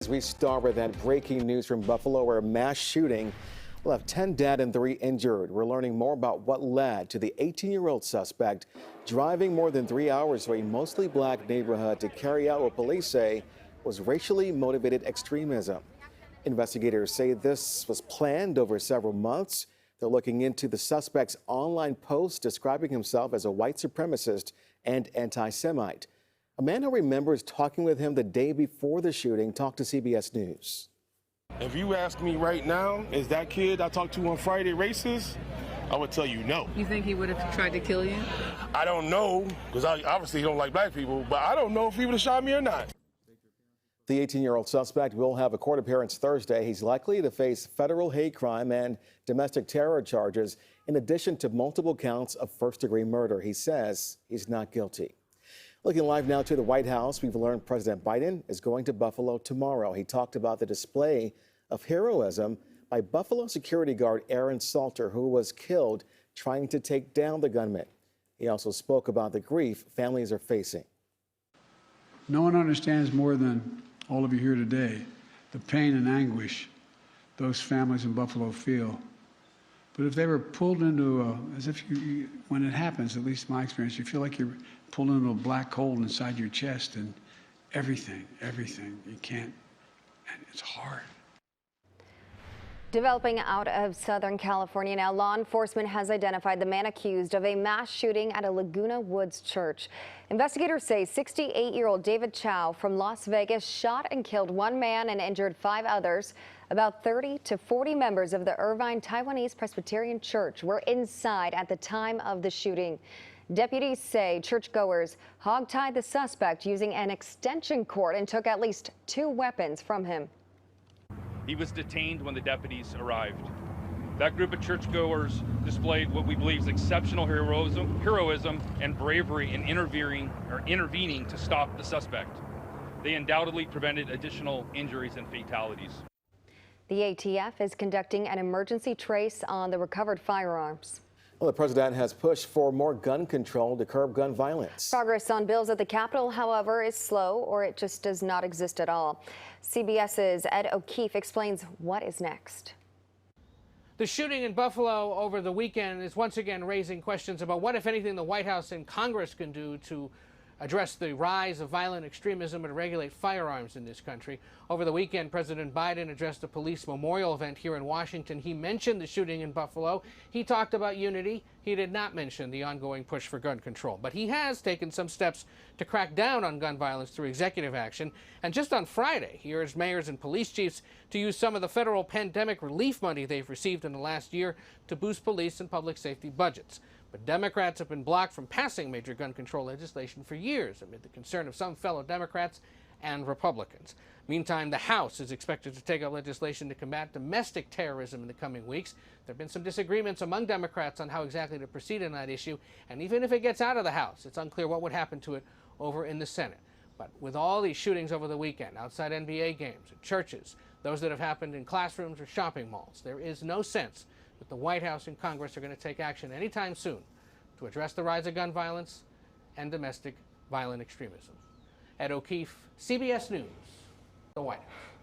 As we start with that breaking news from Buffalo, where a mass shooting will have 10 dead and 3 injured. We're learning more about what led to the 18-year-old suspect driving more than 3 hours through a mostly black neighborhood to carry out what police say was racially motivated extremism. Investigators say this was planned over several months. They're looking into the suspect's online post describing himself as a white supremacist and anti-Semite. A man who remembers talking with him the day before the shooting talked to CBS News. If you ask me right now, is that kid I talked to on Friday racist? I would tell you no. You think he would have tried to kill you? I don't know, because obviously he don't like black people, but I don't know if he would have shot me or not. The 18-year-old suspect will have a court appearance Thursday. He's likely to face federal hate crime and domestic terror charges, in addition to multiple counts of first-degree murder. He says he's not guilty. Looking live now to the White House, we've learned President Biden is going to Buffalo tomorrow. He talked about the display of heroism by Buffalo security guard Aaron Salter, who was killed trying to take down the gunman. He also spoke about the grief families are facing. No one understands more than all of you here today the pain and anguish those families in Buffalo feel. But if they were pulled into as if when it happens, at least my experience, you feel like you're pulled into a black hole inside your chest, and everything, you can't, and it's hard. Developing out of Southern California now, law enforcement has identified the man accused of a mass shooting at a Laguna Woods church. Investigators say 68-year-old David Chow from Las Vegas shot and killed one man and injured 5 others. About 30 to 40 members of the Irvine Taiwanese Presbyterian Church were inside at the time of the shooting. Deputies say churchgoers hogtied the suspect using an extension cord and took at least 2 weapons from him. He was detained when the deputies arrived. That group of churchgoers displayed what we believe is exceptional heroism and bravery in intervening to stop the suspect. They undoubtedly prevented additional injuries and fatalities. The ATF is conducting an emergency trace on the recovered firearms. Well, the president has pushed for more gun control to curb gun violence. Progress on bills at the Capitol, however, is slow, or it just does not exist at all. CBS's Ed O'Keefe explains what is next. The shooting in Buffalo over the weekend is once again raising questions about what, if anything, the White House and Congress can do to address the rise of violent extremism and regulate firearms in this country. Over the weekend, President Biden addressed a police memorial event here in Washington. He mentioned the shooting in Buffalo. He talked about unity. He did not mention the ongoing push for gun control. But he has taken some steps to crack down on gun violence through executive action. And just on Friday, he urged mayors and police chiefs to use some of the federal pandemic relief money they've received in the last year to boost police and public safety budgets. But Democrats have been blocked from passing major gun control legislation for years amid the concern of some fellow Democrats and Republicans. Meantime, the House is expected to take up legislation to combat domestic terrorism in the coming weeks. There have been some disagreements among Democrats on how exactly to proceed on that issue, and even if it gets out of the House, it's unclear what would happen to it over in the Senate. But with all these shootings over the weekend, outside NBA games, at churches, those that have happened in classrooms or shopping malls, there is no sense that the White House and Congress are going to take action anytime soon to address the rise of gun violence and domestic violent extremism. Ed O'Keefe, CBS News, the White House.